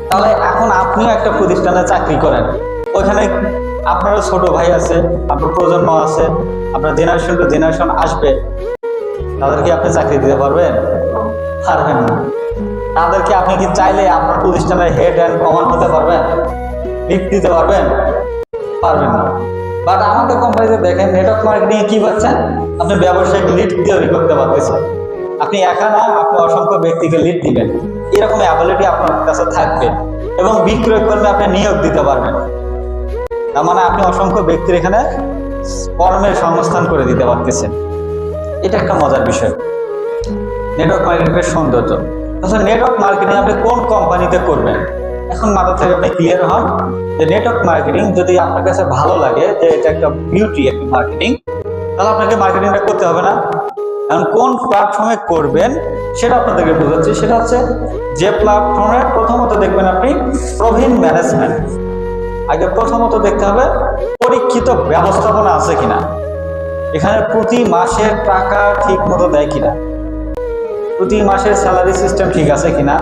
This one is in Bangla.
তাহলে এখন আপনিও একটা প্রতিষ্ঠানে চাকরি করেন, ওইখানে আপনারও ছোট ভাই আছে, আপনার প্রজন্ম আছে, আপনার জেনারেশন টু জেনারেশন আসবে, তাদেরকে আপনি চাকরি দিতে পারবেন? পারবেন না। তাদেরকে আপনি কি চাইলে আপনার প্রতিষ্ঠানের হেড অ্যান্ড কমান্ড হতে পারবেন, লিড দিতে পারবেন? পারবেন না। বাট আমাদের কোম্পানিতে দেখেন নেটওয়ার্ক মার্কেটিং কি পাচ্ছেন, আপনি ব্যবসায়িক লিড তৈরি করতে পারতেছেন। আপনি একা না, আপনি অসংখ্য ব্যক্তিকে লিড দিবেন, এরকম অ্যাবিলিটি আপনার কাছে থাকবে এবং বিক্রয় করলে আপনি নিয়োগ দিতে পারবেন। তার মানে আপনি অসংখ্য ব্যক্তির এখানে কর্মের সংস্থান করে দিতে পারতেছেন। এটা একটা মজার বিষয় নেটওয়ার্ক মার্কেটিংয়ের সৌন্দর্য। তাহলে নেটওয়ার্ক মার্কেটিং আপনি কোন কোম্পানিতে করবেন, এখন মাথা থেকে আপনি ক্লিয়ার হন যে নেটওয়ার্ক মার্কেটিং যদি আপনার কাছে ভালো লাগে যে এটা একটা বিউটি একটা মার্কেটিং, তাহলে আপনাকে মার্কেটিংটা করতে হবে না। এখন কোন প্ল্যাটফর্মে করবেন সেটা আপনাদেরকে বোঝাচ্ছি। সেটা হচ্ছে যে প্ল্যাটফর্মে প্রথমত দেখবেন আপনি প্রবীণ ম্যানেজমেন্ট। আগে প্রথমত দেখতে হবে পরীক্ষিত ব্যবস্থাপনা আছে কিনা, এখানে প্রতি মাসের টাকা ঠিক মতো দেয় কিনা, প্রতি মাসের স্যালারি সিস্টেম ঠিক আছে কিনা,